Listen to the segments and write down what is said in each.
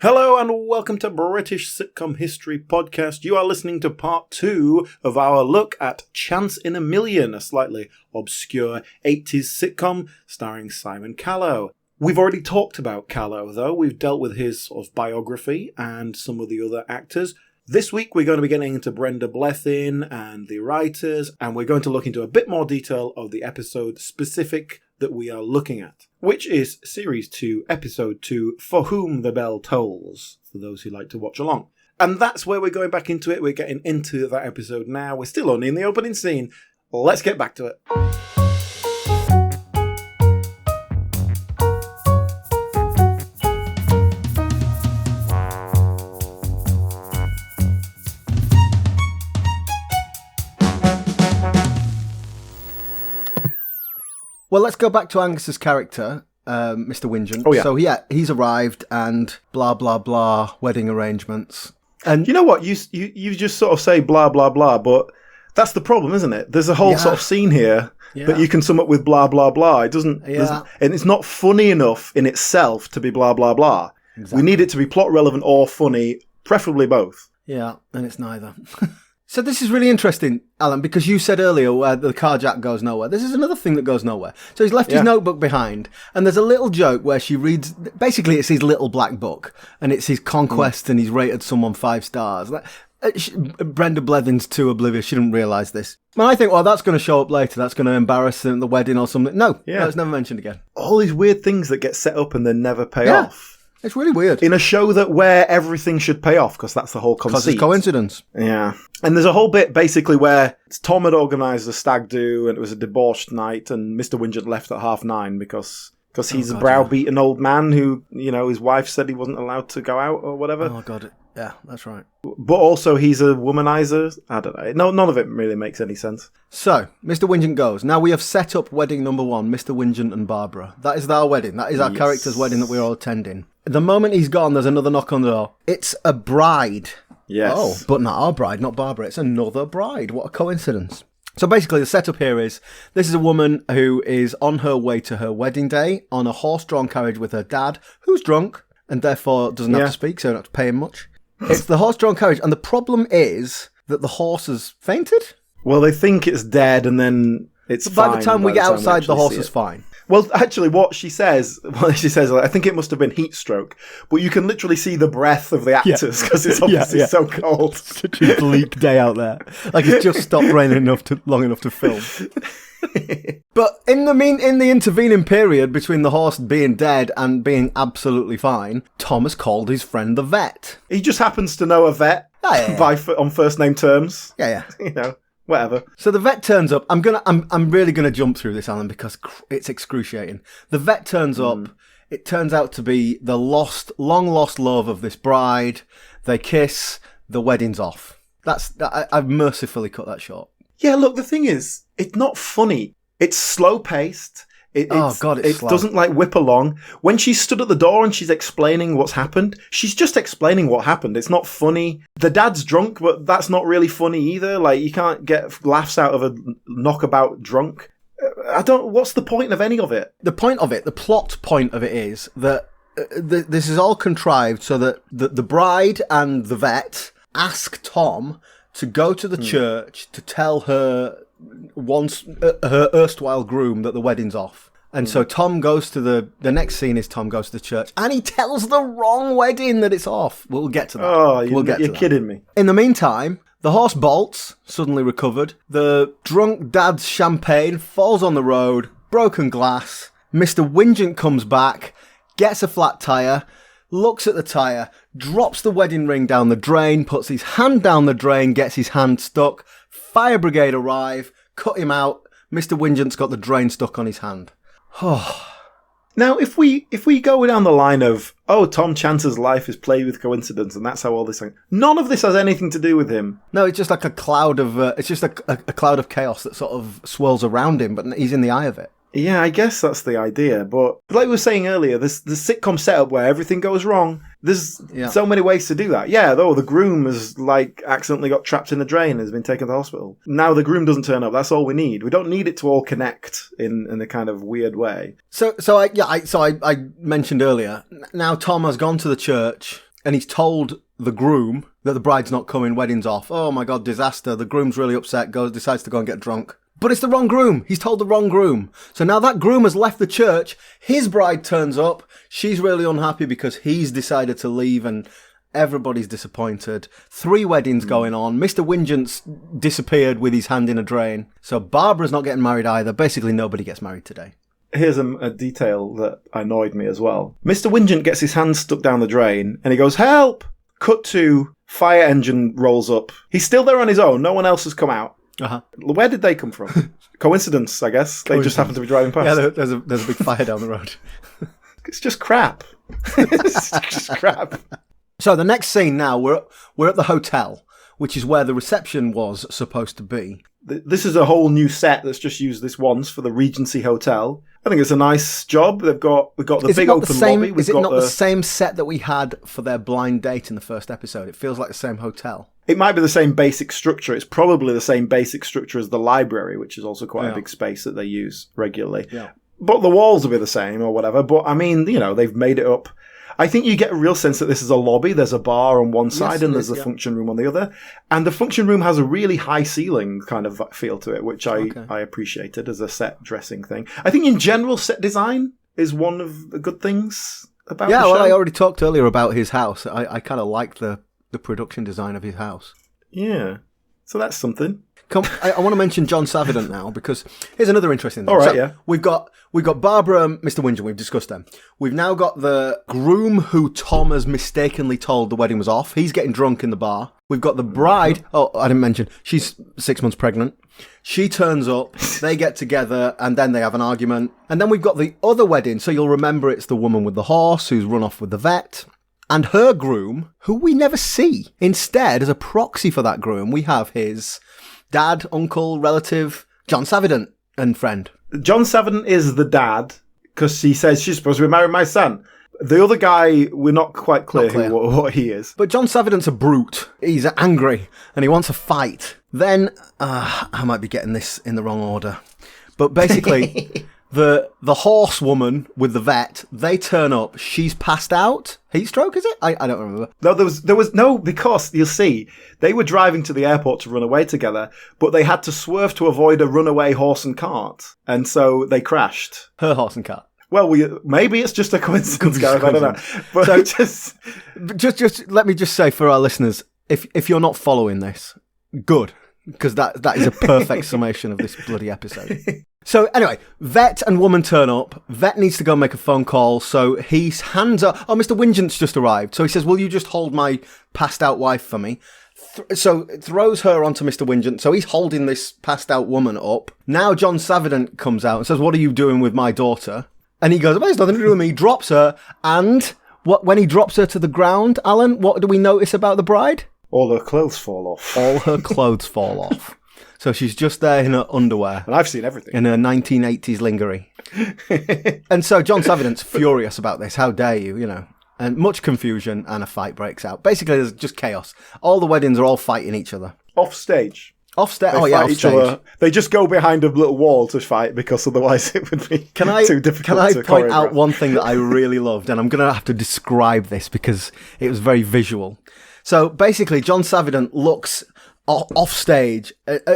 Hello and welcome to British Sitcom History Podcast. You are listening to part 2 of our look at Chance in a Million, a slightly obscure 80s sitcom starring Simon Callow. We've already talked about Callow, though. We've dealt with his sort of biography and some of the other actors. This week we're going to be getting into Brenda Blethyn and the writers, and we're going to look into a bit more detail of the episode specific that we are looking at, which is Series 2, Episode 2, For Whom the Bell Tolls, for those who like to watch along. And that's where we're going back into it. We're getting into that episode now. We're still only in the opening scene. Let's get back to it. Well, let's go back to Angus's character, Mr. Wingent. Oh, yeah. So, yeah, he's arrived and blah, blah, blah, wedding arrangements. And you know what? You just sort of say blah, blah, blah, but that's the problem, isn't it? There's a whole sort of scene here that you can sum up with blah, blah, blah. It doesn't... And it's not funny enough in itself to be blah, blah, blah. Exactly. We need it to be plot relevant or funny, preferably both. Yeah, and it's neither. So this is really interesting, Alan, because you said earlier where the carjack goes nowhere. This is another thing that goes nowhere. So he's left his notebook behind, and there's a little joke where she reads, basically it's his little black book, and it's his conquest, and he's rated someone 5 stars. Brenda Blethyn's too oblivious, she didn't realise this. And I think, well, that's going to show up later, that's going to embarrass him at the wedding or something. No, it's never mentioned again. All these weird things that get set up and then never pay off. It's really weird. In a show where everything should pay off, because that's the whole conceit. Because it's coincidence. Yeah. And there's a whole bit, basically, where Tom had organised a stag do, and it was a debauched night, and Mr. Wingent left at 9:30 because he's a browbeaten old man who, you know, his wife said he wasn't allowed to go out or whatever. Oh, God. Yeah, that's right. But also, he's a womanizer. I don't know. No, none of it really makes any sense. So, Mr. Wingent goes. Now, we have set up wedding number 1, Mr. Wingent and Barbara. That is our wedding. That is our character's wedding that we're all attending. The moment he's gone, there's another knock on the door. It's a bride. Yes. Oh, but not our bride, not Barbara. It's another bride. What a coincidence. So basically, the setup here is, this is a woman who is on her way to her wedding day on a horse-drawn carriage with her dad, who's drunk, and therefore doesn't have to speak, so you don't have to pay him much. It's the horse-drawn carriage, and the problem is that the horse has fainted. Well, they think it's dead, and then it's fine. By the time we get outside, the horse is fine. Well, actually, what she says, I think it must have been heat stroke, but you can literally see the breath of the actors because it's obviously so cold. Such a bleak day out there. Like it's just stopped raining long enough to film. But in the intervening period between the horse being dead and being absolutely fine, Thomas called his friend the vet. He just happens to know a vet on first name terms. Yeah. You know. Whatever. So the vet turns up. I'm really gonna jump through this, Alan, because it's excruciating. The vet turns up. It turns out to be the long lost love of this bride. They kiss. The wedding's off. I've mercifully cut that short. Yeah, look, the thing is, it's not funny. It's slow paced. It doesn't whip along. When she stood at the door and she's explaining what's happened, she's just explaining what happened. It's not funny. The dad's drunk, but that's not really funny either. Like, you can't get laughs out of a knockabout drunk. What's the point of any of it? The plot point of it is that this is all contrived so that the bride and the vet ask Tom to go to the church to tell her her erstwhile groom that the wedding's off. And so Tom goes to the next scene is Tom goes to the church and he tells the wrong wedding that it's off. We'll get to that. Oh, you're kidding me. In the meantime, the horse bolts, suddenly recovered. The drunk dad's champagne falls on the road, broken glass. Mr. Wingent comes back, gets a flat tyre, looks at the tyre, drops the wedding ring down the drain, puts his hand down the drain, gets his hand stuck. Fire brigade arrive, cut him out. Mr. Wingent's got the drain stuck on his hand. Now, if we go down the line of, Tom Chance's life is played with coincidence, and that's how all this thing, none of this has anything to do with him. No, it's just like a cloud of a cloud of chaos that sort of swirls around him, but he's in the eye of it. Yeah, I guess that's the idea. But like we were saying earlier, the sitcom setup where everything goes wrong, there's so many ways to do that. Yeah, though the groom has accidentally got trapped in a drain and has been taken to the hospital. Now the groom doesn't turn up. That's all we need. We don't need it to all connect in a kind of weird way. So I mentioned earlier. Now Tom has gone to the church and he's told the groom that the bride's not coming, wedding's off. Oh my God, disaster. The groom's really upset, decides to go and get drunk. But it's the wrong groom. He's told the wrong groom. So now that groom has left the church. His bride turns up. She's really unhappy because he's decided to leave and everybody's disappointed. 3 weddings going on. Mr. Wingent's disappeared with his hand in a drain. So Barbara's not getting married either. Basically, nobody gets married today. Here's a detail that annoyed me as well. Mr. Wingent gets his hand stuck down the drain and he goes, "Help!" Cut to, fire engine rolls up. He's still there on his own. No one else has come out. Uh-huh. Where did they come from? Coincidence, I guess. They just happened to be driving past. Yeah, there's a big fire down the road. It's just crap. It's just crap. So the next scene now, we're at the hotel, which is where the reception was supposed to be. This is a whole new set that's just used this once for the Regency Hotel. I think it's a nice job. We've got the big open lobby. Is it not the same set that we had for their blind date in the first episode? It feels like the same hotel. It might be the same basic structure. It's probably the same basic structure as the library, which is also quite a big space that they use regularly. Yeah. But the walls will be the same or whatever. But I mean, they've made it up. I think you get a real sense that this is a lobby. There's a bar on one side and there's a function room on the other. And the function room has a really high ceiling kind of feel to it, which I appreciated as a set dressing thing. I think in general, set design is one of the good things about the show. Yeah, well, I already talked earlier about his house. I kind of like the production design of his house. Yeah. So that's something. I want to mention John Savidant now, because here's another interesting thing. All right, yeah. We've got Barbara and Mr. Wingent. We've discussed them. We've now got the groom who Tom has mistakenly told the wedding was off. He's getting drunk in the bar. We've got the bride. Oh, I didn't mention. She's 6 months pregnant. She turns up. They get together, and then they have an argument. And then we've got the other wedding. So you'll remember it's the woman with the horse who's run off with the vet. And her groom, who we never see. Instead, as a proxy for that groom, we have his dad, uncle, relative, John Savidant, and friend. John Savidant is the dad, because he says she's supposed to be marrying my son. The other guy, we're not quite clear. What he is. But John Savidant's a brute. He's angry, and he wants a fight. Then, I might be getting this in the wrong order. But basically, the horsewoman with the vet, they turn up. She's passed out. Heat stroke, is it? I don't remember. No, there was no, because you'll see, they were driving to the airport to run away together, but they had to swerve to avoid a runaway horse and cart, and so they crashed. Her horse and cart. Well, maybe it's just a coincidence, Gareth. I don't know. But so, just let me just say for our listeners, if you're not following this, good, because that is a perfect summation of this bloody episode. So anyway, vet and woman turn up. Vet needs to go make a phone call, so he hands up. Oh, Mr. Wingent's just arrived. So he says, "Will you just hold my passed out wife for me?" So throws her onto Mr. Wingent. So he's holding this passed out woman up. Now John Savidant comes out and says, "What are you doing with my daughter?" And he goes, "Well, it's nothing to do with me." Drops her, and when he drops her to the ground, Alan, what do we notice about the bride? All her clothes fall off. All her clothes fall off. So she's just there in her underwear. And I've seen everything. In her 1980s lingerie. And so John Savidant's furious about this. How dare you, And much confusion, and a fight breaks out. Basically, there's just chaos. All the weddings are all fighting each other. Off stage. Off stage. Off stage. They just go behind a little wall to fight, because otherwise it would be too difficult. Can I point out one thing that I really loved? And I'm going to have to describe this because it was very visual. So basically, John Savidant looks off stage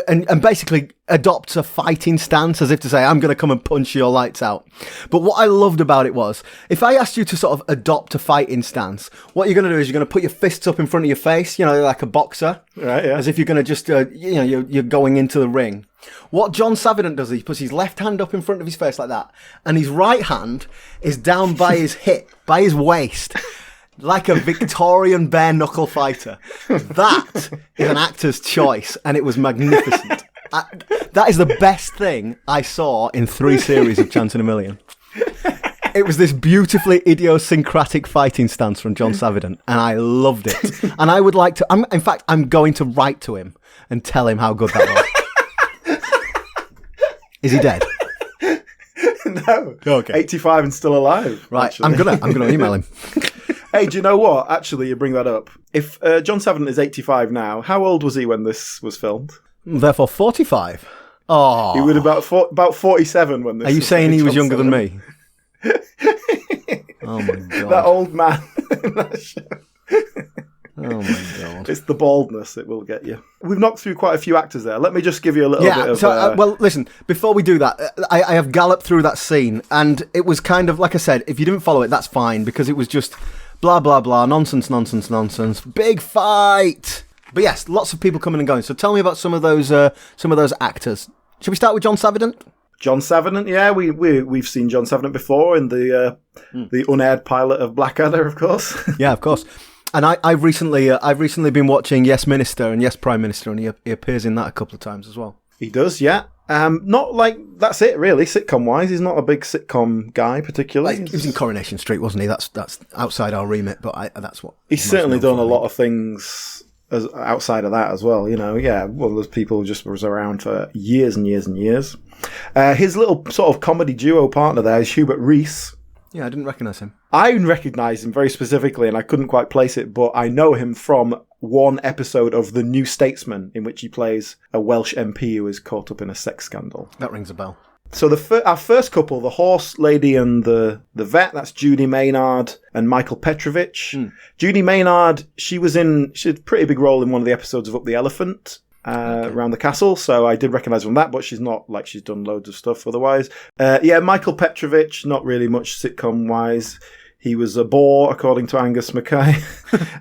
and basically adopts a fighting stance, as if to say, "I'm going to come and punch your lights out." But what I loved about it was, if I asked you to sort of adopt a fighting stance, what you're going to do is you're going to put your fists up in front of your face, like a boxer, right? Yeah. As if you're going to just, you're going into the ring. What John Savidant does is he puts his left hand up in front of his face like that, and his right hand is down by his hip, by his waist. Like a Victorian bare-knuckle fighter. That is an actor's choice, and it was magnificent. That is the best thing I saw in 3 series of Chance in a Million. It was this beautifully idiosyncratic fighting stance from John Savidant, and I loved it. And I would like to... in fact, I'm going to write to him and tell him how good that was. Is he dead? No. Okay. 85 and still alive. Right, actually. I'm gonna email him. Hey, do you know what? Actually, you bring that up. If John Savidant is 85 now, how old was he when this was filmed? Therefore, 45. Oh, he would about 47 when this. Are you saying he was John younger Savidant. than me? Oh my god! That old man in that show. Oh my God. It's the baldness it will get you. We've knocked through quite a few actors there. Let me just give you a little bit of... well, listen, before we do that, I have galloped through that scene, and it was kind of, like I said, if you didn't follow it, that's fine, because it was just blah, blah, blah, nonsense, nonsense, nonsense, big fight. But yes, lots of people coming and going. So tell me about some of those actors. Should we start with John Savidant? John Savidant, yeah, we've seen John Savidant before in the unaired pilot of Blackadder, of course. Yeah, of course. And I've recently been watching Yes Minister and Yes Prime Minister, and he appears in that a couple of times as well. He does, yeah. Not like that's it really. Sitcom wise, he's not a big sitcom guy particularly. He was in Coronation Street, wasn't he? That's outside our remit, but that's what he's certainly done a lot of things outside of that as well. You know, yeah. One of those people who just was around for years and years and years. His little sort of comedy duo partner there is Hubert Reese. Yeah, I didn't recognise him. I recognise him very specifically, and I couldn't quite place it, but I know him from one episode of The New Statesman, in which he plays a Welsh MP who is caught up in a sex scandal. That rings a bell. So our first couple, the horse lady and the vet, that's Judy Maynard and Michael Petrovich. Judy Maynard, she had a pretty big role in one of the episodes of Up the Elephant. Around the castle, so I did recognise from that, but she's not like she's done loads of stuff otherwise. Michael Petrovich, not really much sitcom wise. He was a bore, according to Angus Mackay.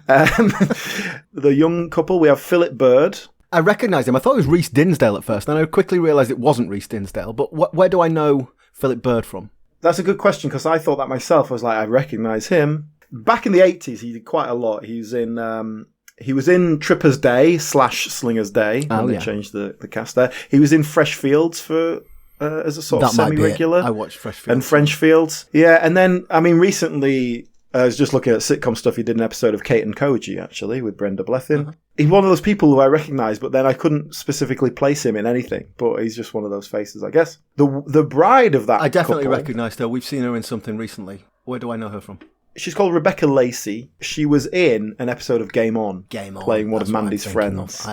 The young couple, we have Philip Bird. I recognised him. I thought it was Rhys Dinsdale at first, and I quickly realised it wasn't Rhys Dinsdale. But where do I know Philip Bird from? That's a good question, because I thought that myself. I was like, I recognise him. Back in the 80s, he did quite a lot. He was in Tripper's Day / Slinger's Day, and they changed the cast there. He was in Fresh Fields for as a sort of semi-regular. I watched Fresh Fields. And French Fields. Yeah, and then, I mean, recently, I was just looking at sitcom stuff. He did an episode of Kate and Koji, actually, with Brenda Blethyn. Uh-huh. He's one of those people who I recognise, but then I couldn't specifically place him in anything. But he's just one of those faces, I guess. The bride of that I definitely couple, recognised her. We've seen her in something recently. Where do I know her from? She's called Rebecca Lacey. She was in an episode of Game On. Playing one of Mandy's friends.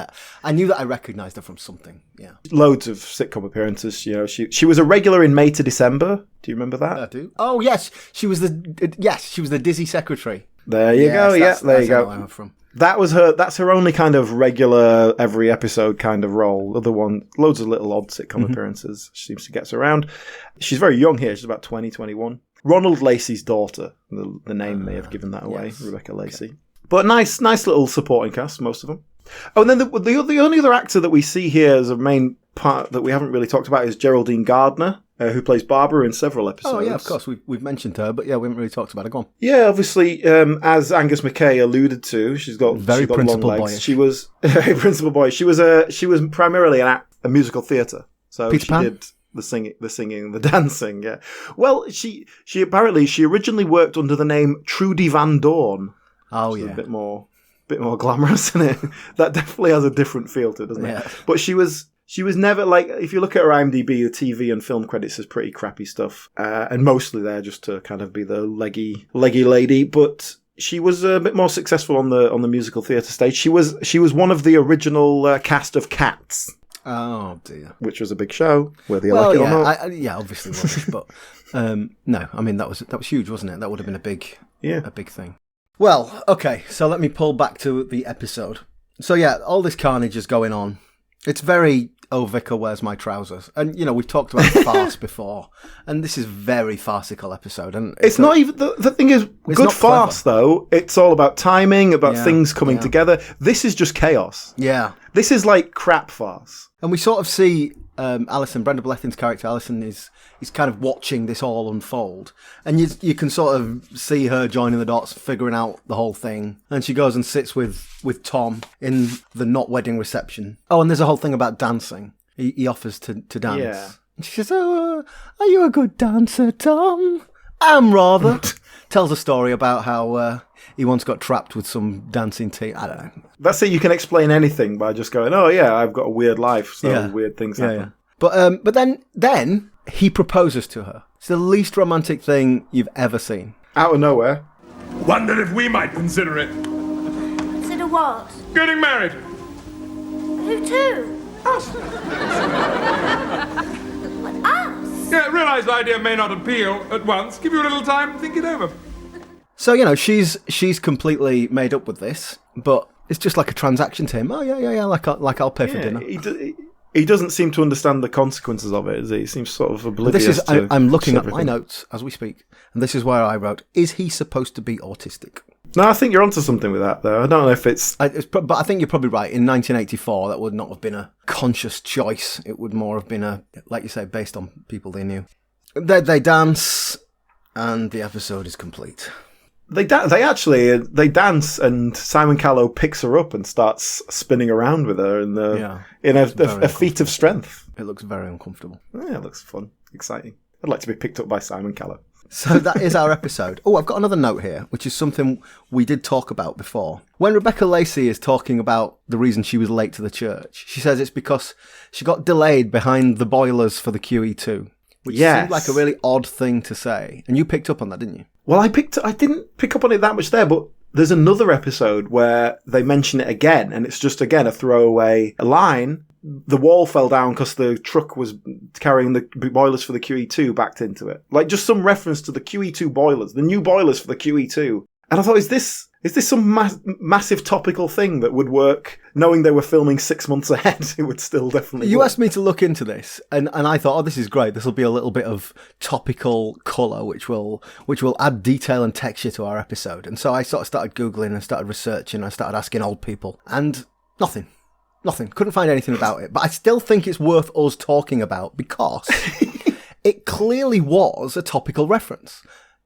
I knew that I recognised her from something, yeah. Loads of sitcom appearances. You know, she was a regular in May to December. Do you remember that? I do. Oh, yes. She was the Dizzy secretary. There you go. Yeah, there you go. Where I'm from. That was her. That's her only kind of regular, every episode kind of role. Other one, loads of little odd sitcom appearances. She seems to get around. She's very young here. She's about 20, 21. Ronald Lacey's daughter. The name may have given that away. Yes. Rebecca Lacey. Okay. But nice little supporting cast, most of them. Oh, and then the only other actor that we see here as a main part that we haven't really talked about is Geraldine Gardner, who plays Barbara in several episodes. Oh, yeah, of course. We've mentioned her, but yeah, we haven't really talked about her. Go on. Yeah, obviously, as Angus Mackay alluded to, she's got long legs. Boyish. She was a principal boy. She was primarily a musical theatre. So Peter Pan? Did the singing, the dancing. Yeah. Well, she apparently originally worked under the name Trudy Van Dorn. Oh yeah. A bit more glamorous, isn't it? That definitely has a different feel to it, doesn't it? But she was never like, if you look at her IMDb, the TV and film credits is pretty crappy stuff, and mostly there just to kind of be the leggy lady. But she was a bit more successful on the musical theatre stage. She was one of the original cast of Cats. Oh dear! Which was a big show, whether you like it or not. Obviously was, but no, I mean that was huge, wasn't it? That would have been a big thing. Well, okay, so let me pull back to the episode. So yeah, all this carnage is going on. It's very Vicar, where's my trousers? And you know, we've talked about farce before, and this is a very farcical episode. And it's not even the thing is good farce clever. Though. It's all about timing, about things coming together. This is just chaos. Yeah, this is like crap farce. And we sort of see Alison, Brenda Blethyn's character, Alison, is kind of watching this all unfold. And you can sort of see her joining the dots, figuring out the whole thing. And she goes and sits with Tom in the not wedding reception. Oh, and there's a whole thing about dancing. He offers to dance. Yeah. And she says, "Oh, are you a good dancer, Tom?" "I'm rather." Tells a story about how he once got trapped with some dancing team. I don't know. That's it. You can explain anything by just going, "Oh yeah, I've got a weird life, so weird things happen." Yeah. But then he proposes to her. It's the least romantic thing you've ever seen. Out of nowhere. Wondered if we might consider it. Consider what? Getting married. Who to? Us. What, us? Yeah, realise the idea may not appeal at once. Give you a little time to think it over. So, she's completely made up with this, but it's just like a transaction to him. Oh, yeah, like I'll pay for dinner. He doesn't seem to understand the consequences of it, does he? He seems sort of oblivious I'm looking at my notes as we speak, and this is where I wrote, is he supposed to be autistic? No, I think you're onto something with that, though. I don't know if but I think you're probably right. In 1984, that would not have been a conscious choice. It would more have been like you say, based on people they knew. They dance, and the episode is complete. They dance, and Simon Callow picks her up and starts spinning around with her in a feat of strength. It looks very uncomfortable. Yeah, it looks fun, exciting. I'd like to be picked up by Simon Callow. So that is our episode. Oh, I've got another note here, which is something we did talk about before. When Rebecca Lacey is talking about the reason she was late to the church, she says it's because she got delayed behind the boilers for the QE2, which seemed like a really odd thing to say. And you picked up on that, didn't you? Well, I didn't pick up on it that much there, but there's another episode where they mention it again, and it's just, again, a throwaway line. The wall fell down because the truck was carrying the boilers for the QE2 backed into it. Like, just some reference to the QE2 boilers, the new boilers for the QE2. And I thought, is this some massive topical thing that would work, knowing they were filming 6 months ahead? It would still definitely You work. asked me to look into this, and I thought, this is great. This will be a little bit of topical colour, which will add detail and texture to our episode. And so I sort of started Googling and started researching. I started asking old people, and nothing. Couldn't find anything about it. But I still think it's worth us talking about because it clearly was a topical reference.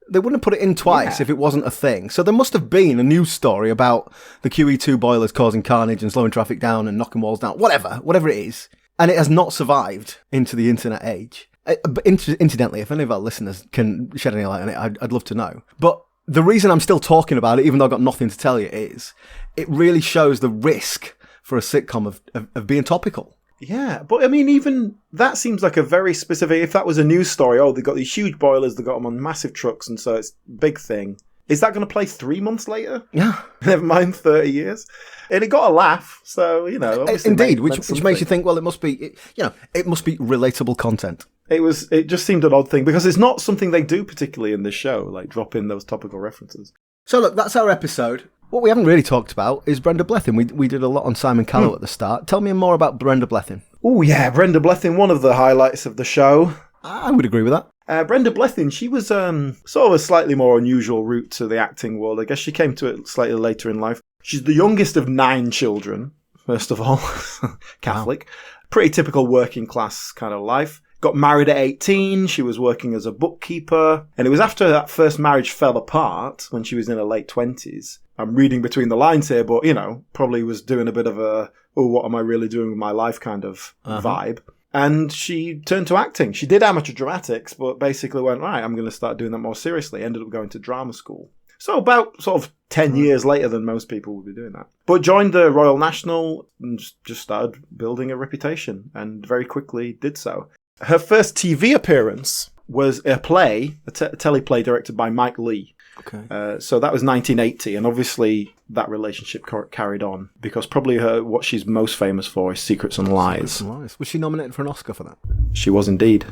They wouldn't have put it in twice if it wasn't a thing. So there must have been a news story about the QE2 boilers causing carnage and slowing traffic down and knocking walls down, whatever it is. And it has not survived into the internet age. But incidentally, if any of our listeners can shed any light on it, I'd love to know. But the reason I'm still talking about it, even though I've got nothing to tell you, is it really shows the risk for a sitcom of being topical. Yeah, but I mean, even that seems like a very specific... If that was a news story, they got these huge boilers, they got them on massive trucks, and so it's a big thing. Is that going to play 3 months later? Yeah. Never mind 30 years. And it got a laugh, so, Indeed, which makes you think, well, it must be relatable content. It just seemed an odd thing, because it's not something they do particularly in this show, like drop in those topical references. So look, that's our episode. What we haven't really talked about is Brenda Blethyn. We did a lot on Simon Callow at the start. Tell me more about Brenda Blethyn. Oh yeah, Brenda Blethyn, one of the highlights of the show. I would agree with that. Brenda Blethyn, she was sort of a slightly more unusual route to the acting world. I guess she came to it slightly later in life. She's the youngest of 9 children, first of all. Catholic. Wow. Pretty typical working class kind of life. Got married at 18. She was working as a bookkeeper. And it was after that first marriage fell apart, when she was in her late 20s. I'm reading between the lines here, but, probably was doing a bit of a, what am I really doing with my life kind of vibe. And she turned to acting. She did amateur dramatics, but basically went, right, I'm going to start doing that more seriously. Ended up going to drama school. So about sort of 10 years later than most people would be doing that. But joined the Royal National and just started building a reputation, and very quickly did so. Her first TV appearance was a play, a teleplay directed by Mike Leigh. Okay. So that was 1980, and obviously that relationship carried on, because probably what she's most famous for is Secrets and Lies. Was she nominated for an Oscar for that? She was indeed.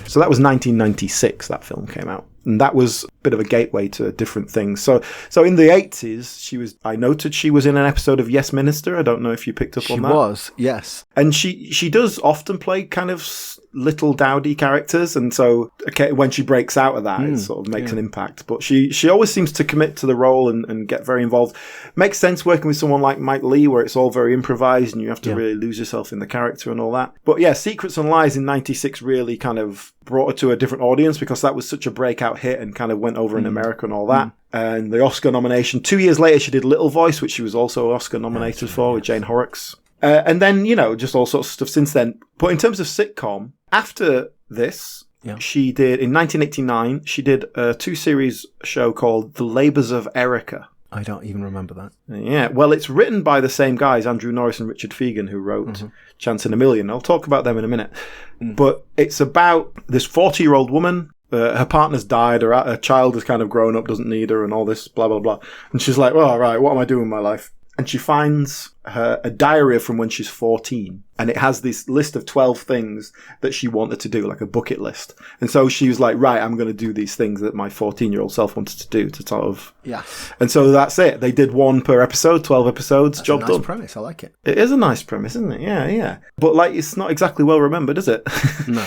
So that was 1996 that film came out, and that was a bit of a gateway to different things. So in the 80s, I noted she was in an episode of Yes Minister. I don't know if you picked up on that. She was, yes. And she does often play kind of little dowdy characters, and so when she breaks out of that, it sort of makes an impact. But she always seems to commit to the role and get very involved. Makes sense working with someone like Mike Leigh, where it's all very improvised and you have to really lose yourself in the character and all that. But yeah, Secrets and Lies in 96 really kind of brought her to a different audience, because that was such a breakout hit and kind of went over in America and all that. And the Oscar nomination. 2 years later, she did Little Voice, which she was also Oscar nominated for with Jane Horrocks. And then, just all sorts of stuff since then. But in terms of sitcom, after this, she did, in 1989, she did a 2-series show called The Labours of Erica. I don't even remember that. Yeah, well, it's written by the same guys, Andrew Norris and Richard Fegan, who wrote Chance in a Million. I'll talk about them in a minute. But it's about this 40-year-old woman. Her partner's died, her child has kind of grown up, doesn't need her, and all this, blah, blah, blah. And she's like, well, all right, what am I doing with my life? and she finds a diary from when she's 14. And it has this list of 12 things that she wanted to do, like a bucket list. And so she was like, right, I'm going to do these things that my 14-year-old self wanted to do to sort of... Yeah. And so that's it. They did one per episode, 12 episodes, job done. That's a nice premise. I like it. It is a nice premise, isn't it? Yeah, yeah. But like, it's not exactly well remembered, is it? No.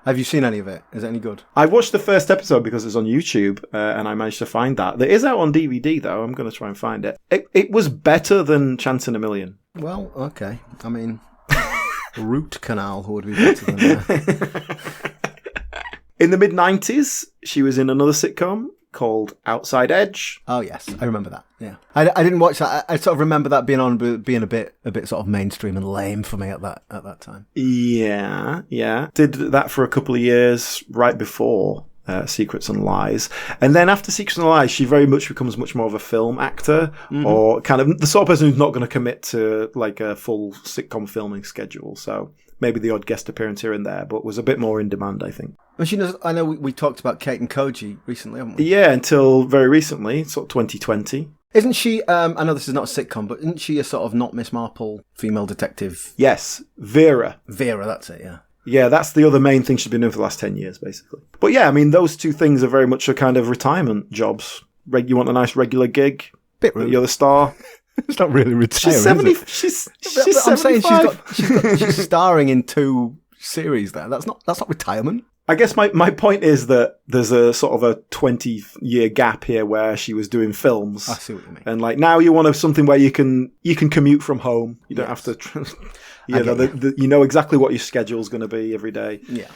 Have you seen any of it? Is it any good? I watched the first episode because it's on YouTube, and I managed to find that. It is out on DVD, though. I'm going to try and find it. It was better than Chance in a Million. Well, okay. I mean, Root Canal would be better than that. In the mid-90s, she was in another sitcom called Outside Edge. Oh, yes. I remember that. Yeah. I didn't watch that. I sort of remember that being a bit sort of mainstream and lame for me at that time. Yeah, yeah. Did that for a couple of years right before Secrets and Lies. And then after Secrets and Lies, she very much becomes much more of a film actor, or kind of the sort of person who's not going to commit to like a full sitcom filming schedule. So maybe the odd guest appearance here and there, but was a bit more in demand, I think. Well, I know we talked about Kate and Koji recently, haven't we? Yeah, until very recently, sort of 2020. Isn't she, I know this is not a sitcom, but isn't she a sort of not Miss Marple female detective? Yes, Vera. Vera, that's it, yeah. Yeah, that's the other main thing she's been doing for the last 10 years, basically. But yeah, I mean, those two things are very much a kind of retirement jobs. You want a nice regular gig? Bit rude. You're the star. It's not really retiring, She's 70. is it? She's I'm 75. saying she's starring in 2 series there. That's not retirement. I guess my point is that there's a sort of a 20-year gap here where she was doing films. I see what you mean. And like now you want something where you can commute from home. You don't have to... you know exactly what your schedule's going to be every day. Yeah.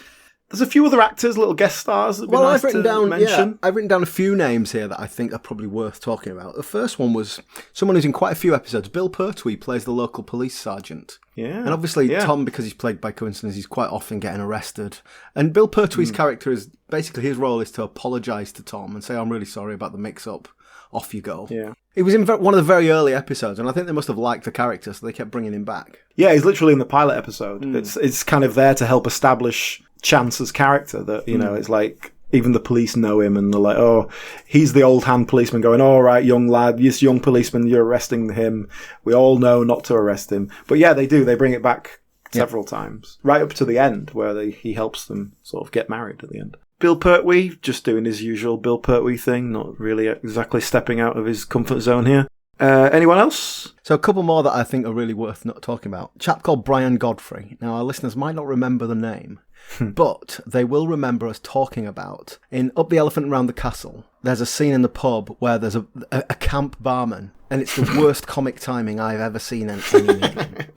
There's a few other actors, little guest stars that would be nice I've written to down. mention. Yeah, I've written down a few names here that I think are probably worth talking about. The first one was someone who's in quite a few episodes. Bill Pertwee plays the local police sergeant. Yeah. And obviously Tom, because he's played by coincidence, he's quite often getting arrested. And Bill Pertwee's character is basically his role is to apologise to Tom and say, "I'm really sorry about the mix-up. Off you go." Yeah. He was in one of the very early episodes, and I think they must have liked the character, so they kept bringing him back. Yeah, he's literally in the pilot episode. It's kind of there to help establish Chance's character, that, you know, it's like even the police know him and they're like, oh, he's the old hand policeman going, all right, young lad, this young policeman, you're arresting him. We all know not to arrest him. But yeah, they do. They bring it back several times, right up to the end where he helps them sort of get married at the end. Bill Pertwee, just doing his usual Bill Pertwee thing, not really exactly stepping out of his comfort zone here. Anyone else? So a couple more that I think are really worth not talking about. A chap called Brian Godfrey. Now, our listeners might not remember the name, but they will remember us talking about, in Up the Elephant Around the Castle, there's a scene in the pub where there's a camp barman, and it's the worst comic timing I've ever seen in any meeting.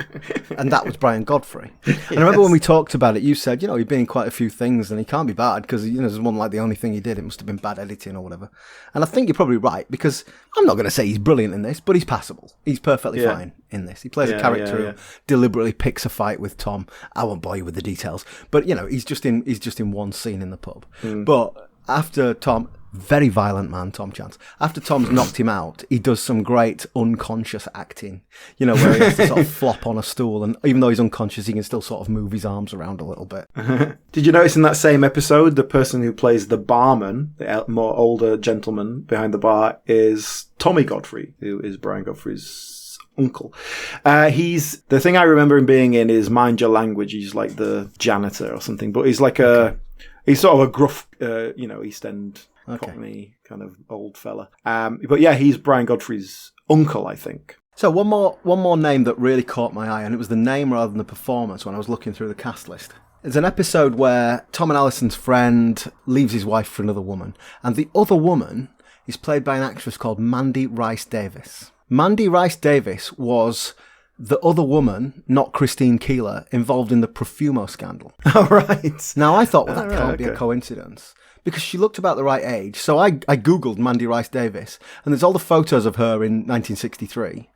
And that was Brian Godfrey. And I remember when we talked about it, you said, you know, he'd been in quite a few things and he can't be bad because, you know, this wasn't like the only thing he did. It must have been bad editing or whatever. And I think you're probably right, because I'm not going to say he's brilliant in this, but he's passable. He's perfectly fine in this. He plays a character who deliberately picks a fight with Tom. I won't bore you with the details, but, you know, he's just in one scene in the pub. But after Tom... Very violent man, Tom Chance. After Tom's knocked him out, he does some great unconscious acting, you know, where he has to sort of flop on a stool, and even though he's unconscious, he can still sort of move his arms around a little bit. Did you notice in that same episode, the person who plays the barman, the more older gentleman behind the bar, is Tommy Godfrey, who is Brian Godfrey's uncle. The thing I remember him being in is Mind Your Language. He's like the janitor or something, but he's like he's sort of a gruff, East End... Cockney kind of old fella. But yeah, he's Brian Godfrey's uncle, I think. So one more name that really caught my eye, and it was the name rather than the performance when I was looking through the cast list. It's an episode where Tom and Alison's friend leaves his wife for another woman, and the other woman is played by an actress called Mandy Rice Davis. Mandy Rice Davis was the other woman, not Christine Keeler, involved in the Profumo scandal. All right. Now I thought, well, that can't be a coincidence, because she looked about the right age. So I googled Mandy Rice Davis, and there's all the photos of her in 1963.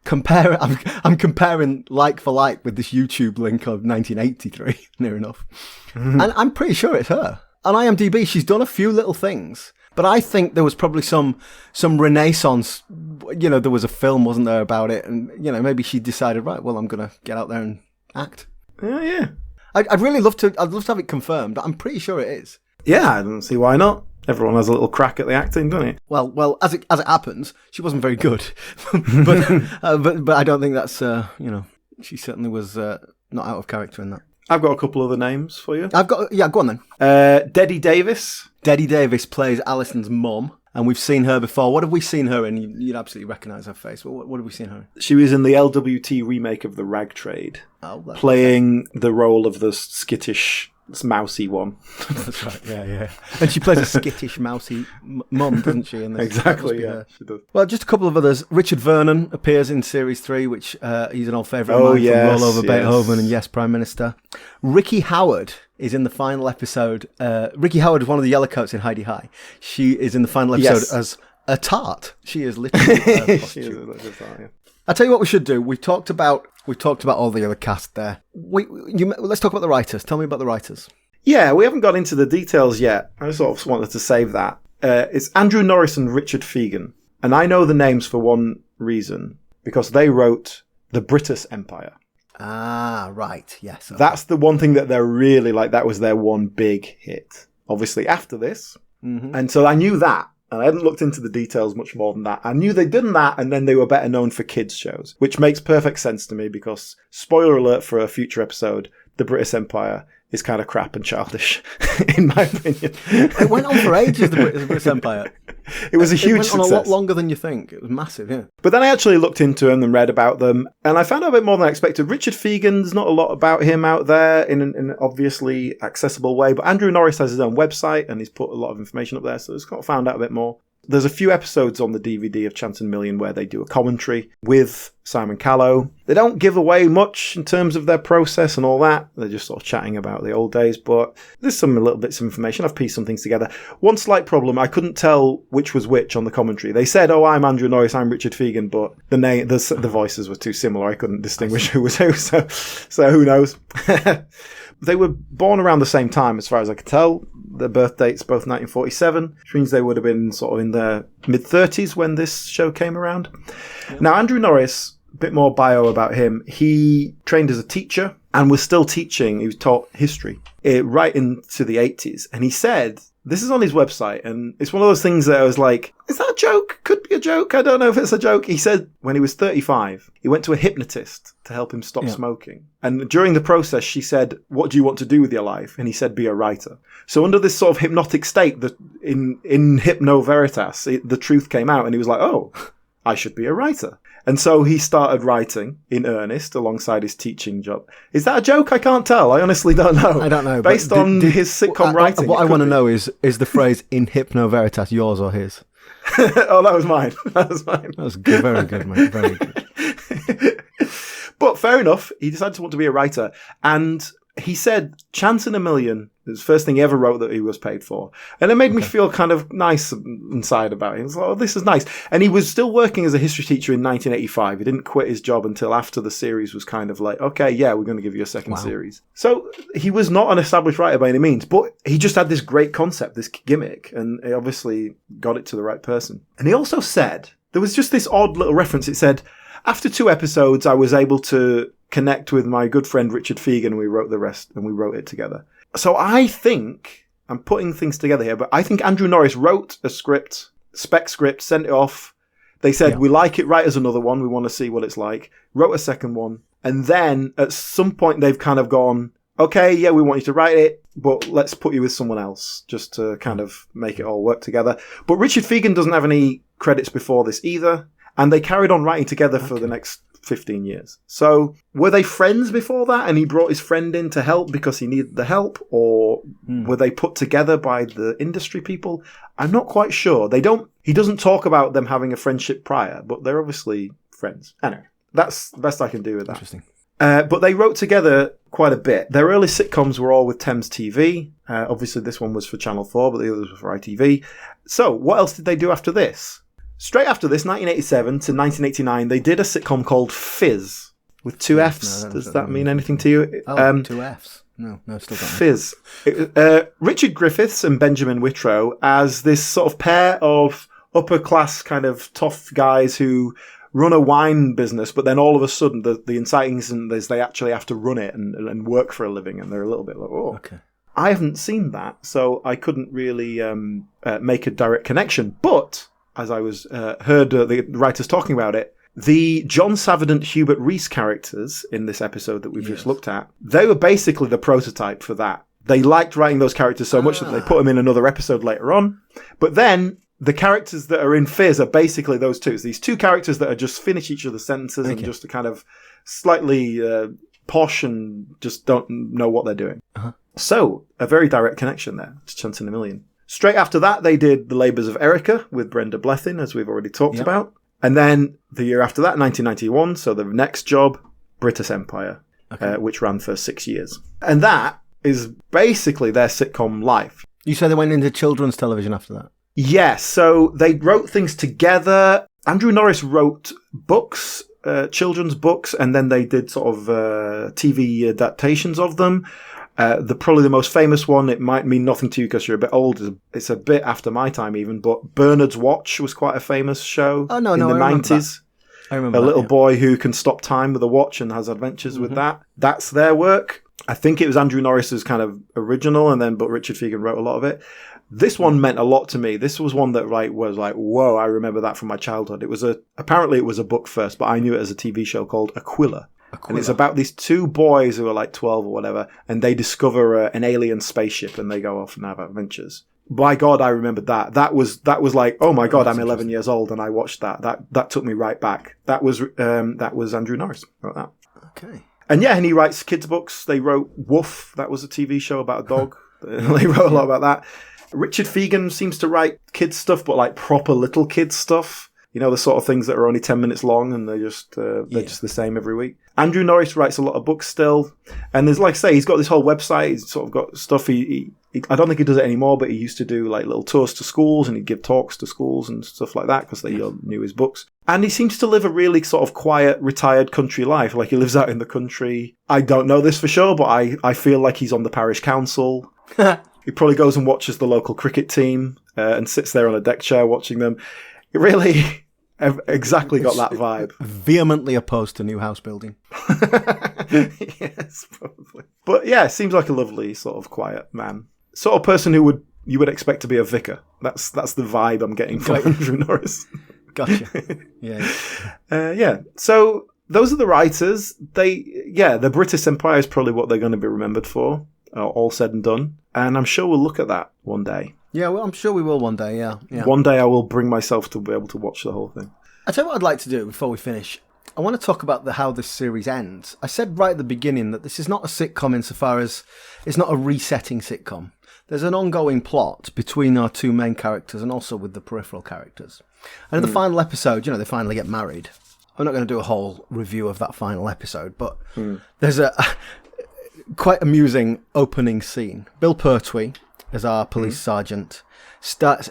I'm comparing like for like with this YouTube link of 1983, near enough. And I'm pretty sure it's her. On IMDb, she's done a few little things, but I think there was probably some renaissance. You know, there was a film, wasn't there, about it, and you know, maybe she decided, right, well, I'm gonna get out there and act. Yeah. I'd really love to. I'd love to have it confirmed. I'm pretty sure it is. Yeah, I don't see why not. Everyone has a little crack at the acting, doesn't it? Well, as it happens, she wasn't very good, but I don't think that's she certainly was not out of character in that. I've got a couple other names for you. Go on then. Deddie Davis. Deddie Davis plays Alison's mum, and we've seen her before. What have we seen her in? You'd absolutely recognise her face. What have we seen her in? She was in the LWT remake of The Rag Trade, playing the role of the skittish, mousy one. That's right, yeah. And she plays a skittish, mousy mum, doesn't she? In this? Exactly, yeah. She does. Well, just a couple of others. Richard Vernon appears in Series 3, which he's an old favourite of mine from Roll Over Beethoven and Yes, Prime Minister. Ricky Howard is in the final episode. Ricky Howard is one of the Yellowcoats in Heidi High. She is in the final episode as a tart. She is literally a she is a tart, yeah. I'll tell you what we should do. We've talked about all the other cast there. Let's talk about the writers. Tell me about the writers. Yeah, we haven't got into the details yet. I sort of wanted to save that. It's Andrew Norris and Richard Fegan. And I know the names for one reason, because they wrote The British Empire. Ah, right. Yes. Okay. That's the one thing that they're really like, that was their one big hit. Obviously, after this. Mm-hmm. And so I knew that. And I hadn't looked into the details much more than that. I knew they'd done that, and then they were better known for kids' shows, which makes perfect sense to me because, spoiler alert for a future episode, The British Empire is kind of crap and childish, in my opinion. It went on for ages, the British Empire. It was a huge success. It went on a lot longer than you think. It was massive, yeah. But then I actually looked into them and read about them, and I found out a bit more than I expected. Richard Fegan, there's not a lot about him out there in an obviously accessible way, but Andrew Norris has his own website, and he's put a lot of information up there, so I've got found out a bit more. There's a few episodes on the DVD of Chance in a Million where they do a commentary with Simon Callow. They don't give away much in terms of their process and all that. They're just sort of chatting about the old days, but there's some little bits of information. I've pieced some things together. One slight problem, I couldn't tell which was which on the commentary. They said, "Oh, I'm Andrew Norris, I'm Richard Fegan," but the voices were too similar. I couldn't distinguish who was who, so who knows? They were born around the same time, as far as I could tell. Their birth dates both 1947, which means they would have been sort of in their mid-30s when this show came around. Yep. Now, Andrew Norris, a bit more bio about him. He trained as a teacher and was still teaching. He was taught history right into the 80s. And he said, this is on his website, and it's one of those things that I was like, is that a joke? Could be a joke. I don't know if it's a joke. He said when he was 35, he went to a hypnotist to help him stop smoking. And during the process, she said, what do you want to do with your life? And he said, be a writer. So under this sort of hypnotic state, that in Hypno Veritas, the truth came out, and he was like, oh, I should be a writer. And so he started writing in earnest alongside his teaching job. Is that a joke? I can't tell. I honestly don't know. I don't know. Based on his sitcom writing. What I want to know is the phrase in Hypno Veritas yours or his? Oh, that was mine. That was good. Very good, mate. Very good. But fair enough. He decided to want to be a writer. And he said, Chance in a Million, it was the first thing he ever wrote that he was paid for. And it made me feel kind of nice inside about it. It was like, oh, this is nice. And he was still working as a history teacher in 1985. He didn't quit his job until after the series was kind of like, okay, yeah, we're going to give you a second series. So he was not an established writer by any means, but he just had this great concept, this gimmick, and he obviously got it to the right person. And he also said, there was just this odd little reference. It said, after 2 episodes, I was able to connect with my good friend Richard Fegan, and we wrote the rest, and we wrote it together. So I think, I'm putting things together here, but I think Andrew Norris wrote a spec script, sent it off. They said, we like it, write us another one, we want to see what it's like. Wrote a second one. And then at some point they've kind of gone, okay, yeah, we want you to write it, but let's put you with someone else just to kind of make it all work together. But Richard Fegan doesn't have any credits before this either. And they carried on writing together for the next 15 years. So were they friends before that, and he brought his friend in to help because he needed the help, or were they put together by the industry people? I'm not quite sure. He doesn't talk about them having a friendship prior, but they're obviously friends. Anyway, that's the best I can do with that. Interesting. But they wrote together quite a bit. Their early sitcoms were all with Thames TV. Obviously this one was for Channel 4, but the others were for ITV. So what else did they do after this? Straight after this, 1987 to 1989, they did a sitcom called Fizz with 2 Fs. Does that mean anything to you? 2 Fs. No, still don't. Fizz. Richard Griffiths and Benjamin Whitrow as this sort of pair of upper-class kind of tough guys who run a wine business, but then all of a sudden the inciting incident is they actually have to run it and work for a living, and they're a little bit like, oh. Okay. I haven't seen that, so I couldn't really make a direct connection. But as I was heard the writers talking about it, the John Savidant, Hubert Reese characters in this episode that we've just looked at, they were basically the prototype for that. They liked writing those characters so much that they put them in another episode later on. But then the characters that are in Fizz are basically those two. It's these two characters that are just finish each other's sentences and just are kind of slightly posh and just don't know what they're doing. Uh-huh. So, a very direct connection there to Chance in a Million. Straight after that, they did The Labours of Erica with Brenda Blethyn, as we've already talked about. And then the year after that, 1991, so the next job, British Empire, which ran for 6 years. And that is basically their sitcom life. You said they went into children's television after that? Yes, so they wrote things together. Andrew Norris wrote books, children's books, and then they did sort of TV adaptations of them. Probably the most famous one, it might mean nothing to you because you're a bit old, it's a bit after my time even, but Bernard's Watch was quite a famous show in the 90s. I remember a little boy who can stop time with a watch and has adventures with that. That's their work. I think it was Andrew Norris's kind of original, but Richard Fegan wrote a lot of it. This one meant a lot to me. This was one that was like, whoa, I remember that from my childhood. Apparently it was a book first, but I knew it as a TV show called Aquila. And it's about these two boys who are like 12 or whatever, and they discover an alien spaceship and they go off and have adventures. By God, I remembered that. That was like, oh my God, I'm 11 years old and I watched that. That took me right back. That was Andrew Norris wrote that. Okay. And yeah, and he writes kids' books. They wrote Woof. That was a TV show about a dog. They wrote a lot about that. Richard Fegan seems to write kids' stuff, but like proper little kids' stuff. You know, the sort of things that are only 10 minutes long and they're just the same every week. Andrew Norris writes a lot of books still. And there's, like I say, he's got this whole website. He's sort of got stuff. I don't think he does it anymore, but he used to do like little tours to schools and he'd give talks to schools and stuff like that because they knew his books. And he seems to live a really sort of quiet, retired country life. Like he lives out in the country. I don't know this for sure, but I feel like he's on the parish council. He probably goes and watches the local cricket team and sits there on a deck chair watching them. It really exactly got that vibe. Vehemently opposed to new house building. Yes, probably. But yeah, seems like a lovely sort of quiet man. Sort of person who you would expect to be a vicar. That's the vibe I'm getting from Andrew Norris. Gotcha. Yeah. Yeah. So those are the writers. The British Empire is probably what they're going to be remembered for. All said and done. And I'm sure we'll look at that one day. Yeah, well, I'm sure we will one day, yeah. One day I will bring myself to be able to watch the whole thing. I tell you what I'd like to do before we finish. I want to talk about how this series ends. I said right at the beginning that this is not a sitcom insofar as it's not a resetting sitcom. There's an ongoing plot between our two main characters and also with the peripheral characters. And in the final episode, they finally get married. I'm not going to do a whole review of that final episode, but there's a quite amusing opening scene. Bill Pertwee, as our police sergeant,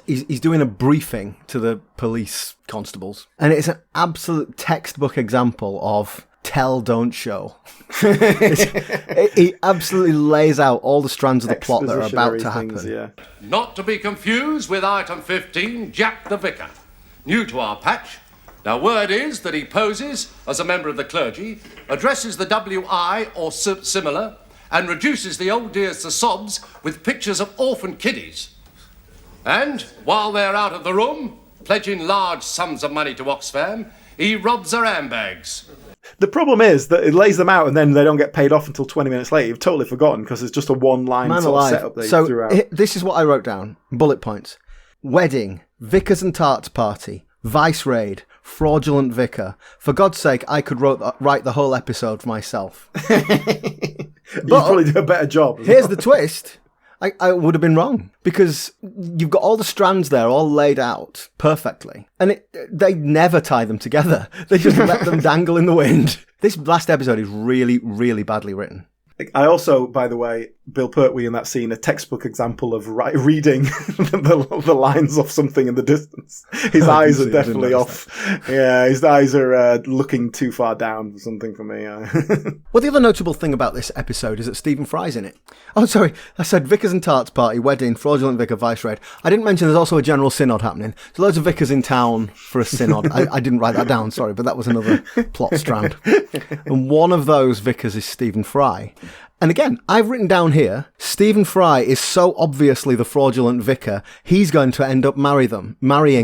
he's doing a briefing to the police constables. And it's an absolute textbook example of tell, don't show. He absolutely lays out all the strands of the plot that are about to happen. Yeah. Not to be confused with item 15, Jack the Vicar. New to our patch. Now, word is that he poses as a member of the clergy, addresses the WI or similar, and reduces the old dears to sobs with pictures of orphan kiddies. And, while they're out of the room, pledging large sums of money to Oxfam, he robs their handbags. The problem is that it lays them out and then they don't get paid off until 20 minutes later. You've totally forgotten because it's just a one-line sort of setup they threw out. This is what I wrote down. Bullet points. Wedding, Vickers and Tarts party, vice raid, fraudulent vicar. For God's sake, I could write the whole episode myself. You'd probably do a better job. Here's the twist. I would have been wrong because you've got all the strands there all laid out perfectly. And they never tie them together. They just let them dangle in the wind. This last episode is really, really badly written. I also, by the way, Bill Pertwee in that scene, a textbook example of reading the lines off something in the distance. His eyes are definitely off. Yeah, his eyes are looking too far down for something for me. Well, the other notable thing about this episode is that Stephen Fry's in it. Oh, sorry, I said Vickers and Tarts party, wedding, fraudulent vicar, vice raid. I didn't mention there's also a general synod happening. So loads of vicars in town for a synod. I didn't write that down, sorry, but that was another plot strand. And one of those vicars is Stephen Fry. And again, I've written down here, Stephen Fry is so obviously the fraudulent vicar, he's going to end up marrying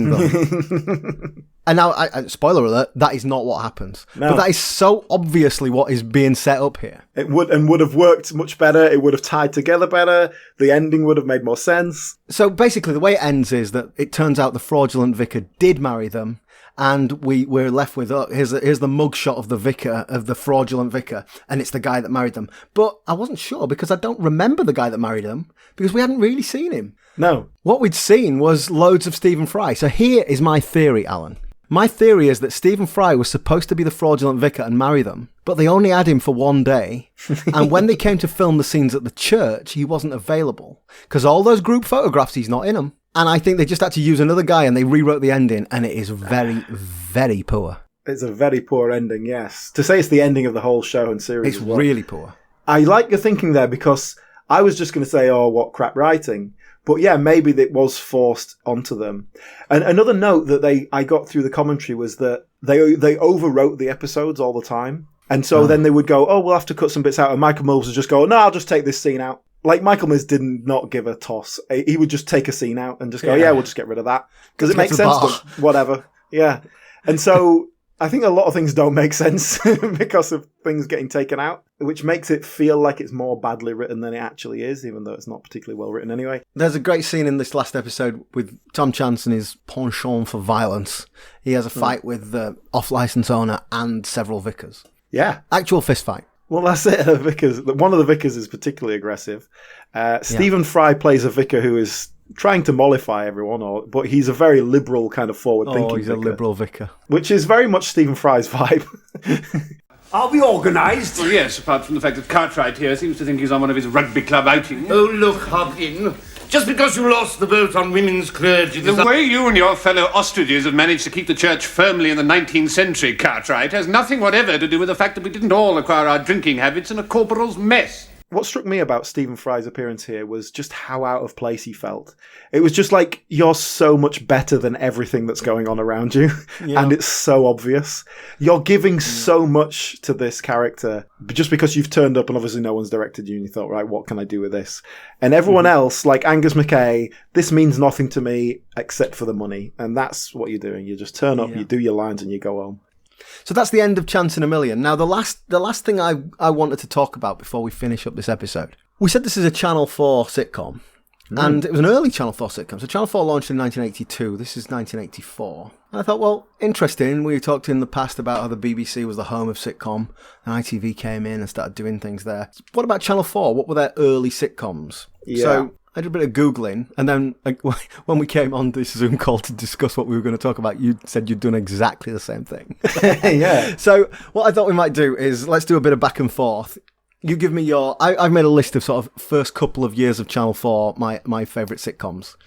them. And now, spoiler alert, that is not what happens. No. But that is so obviously what is being set up here. It would have worked much better. It would have tied together better. The ending would have made more sense. So basically, the way it ends is that it turns out the fraudulent vicar did marry them. And we're left with, here's the mugshot of the vicar, of the fraudulent vicar, and it's the guy that married them. But I wasn't sure because I don't remember the guy that married them because we hadn't really seen him. No. What we'd seen was loads of Stephen Fry. So here is my theory, Alan. My theory is that Stephen Fry was supposed to be the fraudulent vicar and marry them, but they only had him for one day. And when they came to film the scenes at the church, he wasn't available. Because all those group photographs, he's not in them. And I think they just had to use another guy and they rewrote the ending, and it is very, very poor. It's a very poor ending, yes. To say it's the ending of the whole show and series. It's really poor. I like your thinking there because I was just going to say, oh, what crap writing. But yeah, maybe it was forced onto them. And another note that I got through the commentary was that they overwrote the episodes all the time. And so then they would go, oh, we'll have to cut some bits out. And Michael Mills would just go, no, I'll just take this scene out. Like, Michael Mills did not give a toss. He would just take a scene out and just go, yeah, we'll just get rid of that. Because it makes sense, but whatever. Yeah. And so I think a lot of things don't make sense because of things getting taken out, which makes it feel like it's more badly written than it actually is, even though it's not particularly well written anyway. There's a great scene in this last episode with Tom Chance and his penchant for violence. He has a fight with the off-license owner and several vicars. Yeah. Actual fist fight. Well, that's it. One of the vicars is particularly aggressive. Stephen Fry plays a vicar who is trying to mollify everyone, but he's a very liberal kind of forward-thinking vicar. Oh, he's a liberal vicar. Which is very much Stephen Fry's vibe. Are we organised? Well, yes, apart from the fact that Cartwright here seems to think he's on one of his rugby club outings. Oh, look, Hobkin. Just because you lost the vote on women's clergy... The way you and your fellow ostriches have managed to keep the church firmly in the 19th century, Cartwright, has nothing whatever to do with the fact that we didn't all acquire our drinking habits in a corporal's mess. What struck me about Stephen Fry's appearance here was just how out of place he felt. It was just like, you're so much better than everything that's going on around you. Yeah. And it's so obvious. You're giving so much to this character just because you've turned up and obviously no one's directed you and you thought, right, what can I do with this? And everyone else, like Angus MacKay, this means nothing to me except for the money. And that's what you're doing. You just turn up, you do your lines and you go home. So that's the end of Chance in a Million. Now, the last thing I wanted to talk about before we finish up this episode, we said this is a Channel 4 sitcom, and it was an early Channel 4 sitcom. So Channel 4 launched in 1982. This is 1984. And I thought, well, interesting. We talked in the past about how the BBC was the home of sitcom, and ITV came in and started doing things there. What about Channel 4? What were their early sitcoms? Yeah. So I did a bit of Googling, and then when we came on this Zoom call to discuss what we were going to talk about, you said you'd done exactly the same thing. Yeah. So what I thought we might do is let's do a bit of back and forth. You give me your... I've made a list of sort of first couple of years of Channel 4, my favourite sitcoms.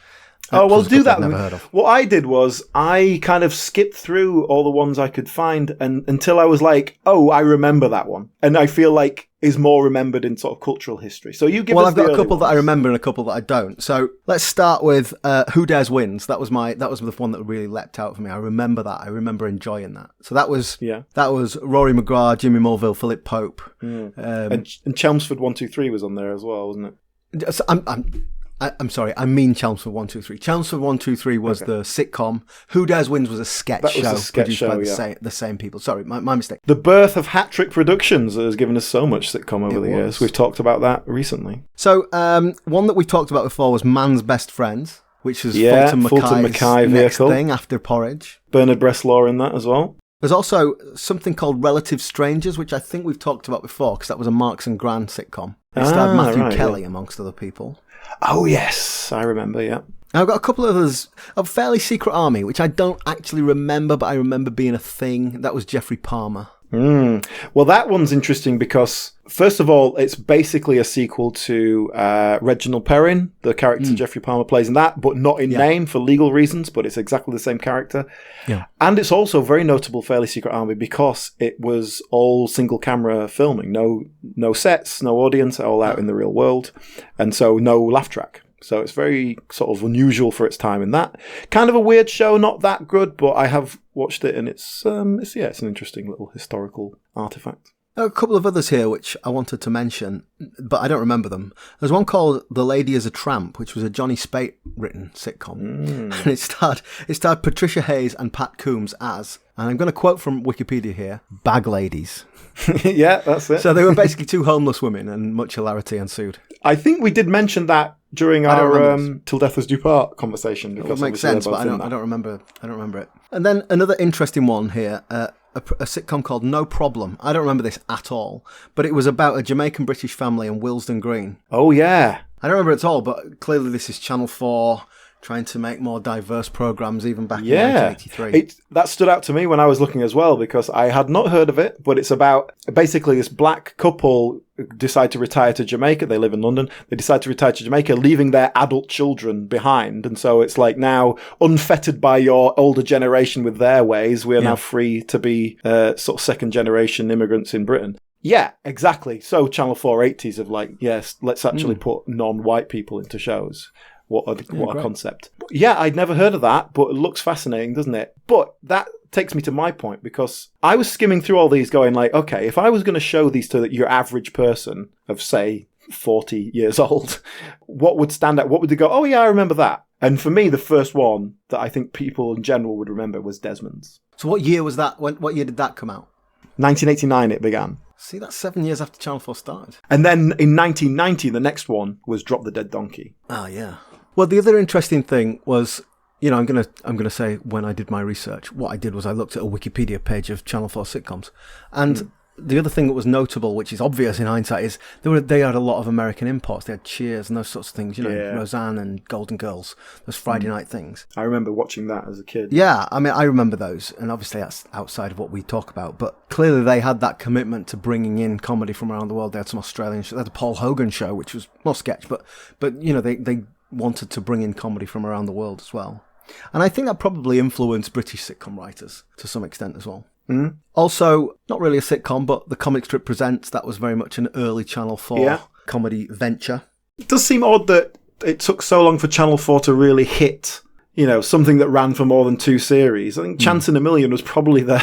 Oh, well, do that. I've never heard of. What I did was I kind of skipped through all the ones I could find until I was like, oh, I remember that one. And I feel like is more remembered in sort of cultural history. So you give us I've got a couple ones that I remember and a couple that I don't. So let's start with Who Dares Wins. That was the one that really leapt out for me. I remember that. I remember enjoying that. So that was Rory McGrath, Jimmy Mulville, Philip Pope. And Chelmsford 123 was on there as well, wasn't it? So I'm sorry, I mean Chelmsford 123. Chelmsford 123 was the sitcom. Who Dares Wins was a sketch show. A sketch produced by the same people. Sorry, my mistake. The birth of Hat Trick Productions has given us so much sitcom over the years. We've talked about that recently. So, one that we've talked about before was Man's Best Friends, which was Fulton Mackay's next thing after Porridge. Bernard Bresslaw in that as well. There's also something called Relative Strangers, which I think we've talked about before, because that was a Marks and Grant sitcom. It starred Matthew Kelly, amongst other people. Oh, yes. I remember, yeah. I've got a couple of others. A Fairly Secret Army, which I don't actually remember, but I remember being a thing. That was Jeffrey Palmer. Well, that one's interesting because, first of all, it's basically a sequel to Reginald Perrin, the character Jeffrey Palmer plays in that, but not in name for legal reasons, but it's exactly the same character. Yeah. And it's also very notable, Fairly Secret Army, because it was all single camera filming. No sets, no audience, all out in the real world. And so no laugh track. So it's very sort of unusual for its time in that. Kind of a weird show, not that good, but I have watched it and it's an interesting little historical artifact. A couple of others here which I wanted to mention, but I don't remember them. There's one called The Lady is a Tramp, which was a Johnny Spate written sitcom. And it starred Patricia Hayes and Pat Coombs as, and I'm going to quote from Wikipedia here, bag ladies. Yeah, that's it. So they were basically two homeless women, and much hilarity ensued. I think we did mention that during our Till Death Us Do Part conversation. It would make sense, but I don't remember it. And then another interesting one here, a sitcom called No Problem. I don't remember this at all, but it was about a Jamaican British family in Willesden Green. Oh, yeah. I don't remember it at all, but clearly this is Channel 4 trying to make more diverse programmes even back in 1983. That stood out to me when I was looking as well, because I had not heard of it, but it's about basically this black couple decide to retire to Jamaica. They live in London. They decide to retire to Jamaica, leaving their adult children behind. And so it's like now, unfettered by your older generation with their ways, we are now free to be sort of second generation immigrants in Britain. Yeah, exactly. So Channel 4 80s of like, yes, let's actually put non-white people into shows. What a concept. Yeah, I'd never heard of that, but it looks fascinating, doesn't it? But that takes me to my point, because I was skimming through all these going like, okay, if I was going to show these to your average person of, say, 40 years old, what would stand out? What would they go, oh yeah, I remember that? And for me, the first one that I think people in general would remember was Desmond's. So what year was that? What year did that come out? 1989 it began. See, that's 7 years after Channel 4 started. And then in 1990, the next one was Drop the Dead Donkey. Oh, yeah. Well, the other interesting thing was, you know, I'm gonna say when I did my research, what I did was I looked at a Wikipedia page of Channel 4 sitcoms, and the other thing that was notable, which is obvious in hindsight, is they had a lot of American imports. They had Cheers and those sorts of things, you know, Roseanne and Golden Girls, those Friday night things. I remember watching that as a kid. Yeah, I mean, I remember those, and obviously that's outside of what we talk about, but clearly they had that commitment to bringing in comedy from around the world. They had some Australian shows. They had the Paul Hogan show, which was more sketch, but you know, they wanted to bring in comedy from around the world as well. And I think that probably influenced British sitcom writers to some extent as well. Also, not really a sitcom, but The Comic Strip Presents, that was very much an early Channel 4 comedy venture. It does seem odd that it took so long for Channel 4 to really hit, you know, something that ran for more than 2 series. I think Chance in a Million was probably their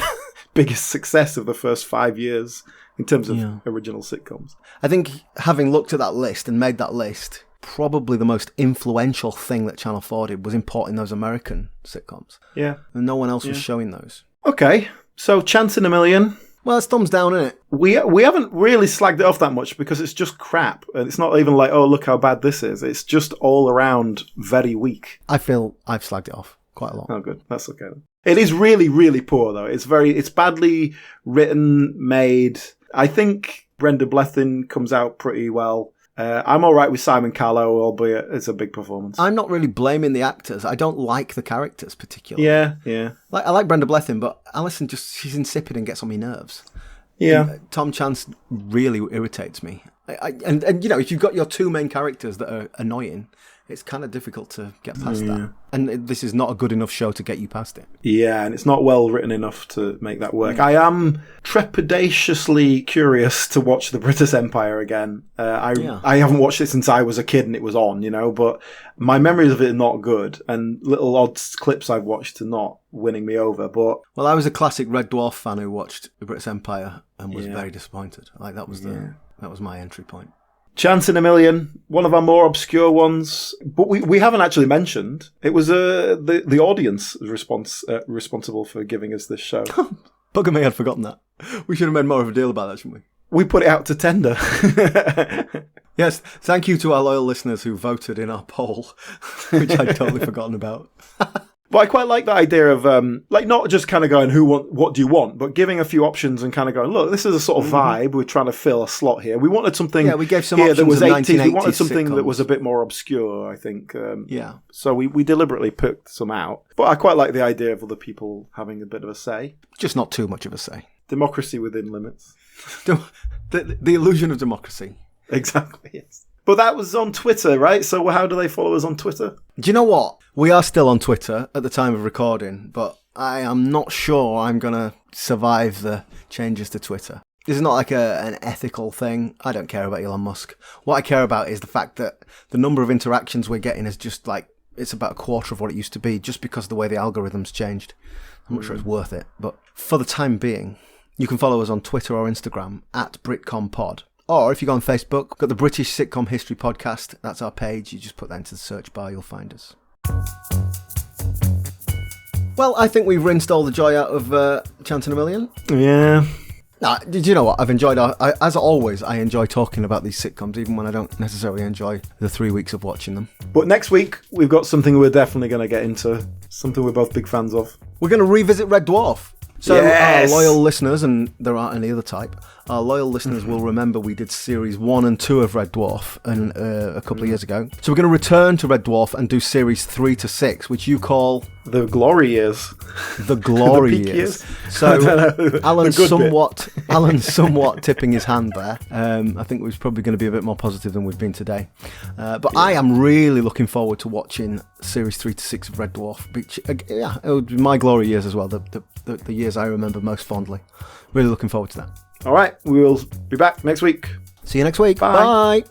biggest success of the first 5 years in terms of original sitcoms. I think having looked at that list and made that list, probably the most influential thing that Channel 4 did was importing those American sitcoms. Yeah. And no one else was showing those. Okay, so Chance in a Million. Well, it's thumbs down, isn't it? We haven't really slagged it off that much because it's just crap. And it's not even like, oh, look how bad this is. It's just all around very weak. I feel I've slagged it off quite a lot. Oh, good. That's okay then. It is really, really poor, though. It's badly written, made. I think Brenda Blethyn comes out pretty well. I'm all right with Simon Callow, albeit it's a big performance. I'm not really blaming the actors. I don't like the characters particularly. Yeah. I like Brenda Blethyn, but Alison she's insipid and gets on my nerves. Yeah. And Tom Chance really irritates me. And you know, if you've got your two main characters that are annoying, it's kind of difficult to get past that. And this is not a good enough show to get you past it. Yeah, and it's not well written enough to make that work. I am trepidatiously curious to watch The British Empire again. I haven't watched it since I was a kid and it was on, you know, but my memories of it are not good. And little odd clips I've watched are not winning me over. But well, I was a classic Red Dwarf fan who watched The British Empire and was very disappointed. Like that was that was my entry point. Chance in a Million, one of our more obscure ones, but we haven't actually mentioned. It was the audience responsible for giving us this show. Bugger me, I'd forgotten that. We should have made more of a deal about that, shouldn't we? We put it out to tender. Yes, thank you to our loyal listeners who voted in our poll, which I'd totally forgotten about. But I quite like the idea of, like, not just kind of going, what do you want, but giving a few options and kind of going, look, this is a sort of vibe. We're trying to fill a slot here. We wanted something we gave some here that was 80s. We wanted something that was a bit more obscure, I think. So we deliberately picked some out. But I quite like the idea of other people having a bit of a say. Just not too much of a say. Democracy within limits. The illusion of democracy. Exactly, yes. But that was on Twitter, right? So how do they follow us on Twitter? Do you know what? We are still on Twitter at the time of recording, but I am not sure I'm going to survive the changes to Twitter. This is not like an ethical thing. I don't care about Elon Musk. What I care about is the fact that the number of interactions we're getting is just like, it's about a quarter of what it used to be just because of the way the algorithms changed. I'm not sure it's worth it, but for the time being, You can follow us on Twitter or Instagram at BritComPod. Or if you go on Facebook, we've got the British Sitcom History Podcast. That's our page. You just put that into the search bar, you'll find us. Well, I think we've rinsed all the joy out of Chance in a Million. Yeah. Did you know what? I've enjoyed, as always, I enjoy talking about these sitcoms, even when I don't necessarily enjoy the 3 weeks of watching them. But next week, we've got something we're definitely going to get into. Something we're both big fans of. We're going to revisit Red Dwarf. So yes! Our loyal listeners, and there aren't any other type, our loyal listeners will remember we did series 1 and 2 of Red Dwarf a couple of years ago. So we're going to return to Red Dwarf and do series 3 to 6, which you call... The glory years. The glory the peak years. So Alan's somewhat tipping his hand there. I think it was probably going to be a bit more positive than we've been today. But I am really looking forward to watching series 3 to 6 of Red Dwarf, which, it would be my glory years as well, the years I remember most fondly. Really looking forward to that. All right, we will be back next week. See you next week. Bye. Bye.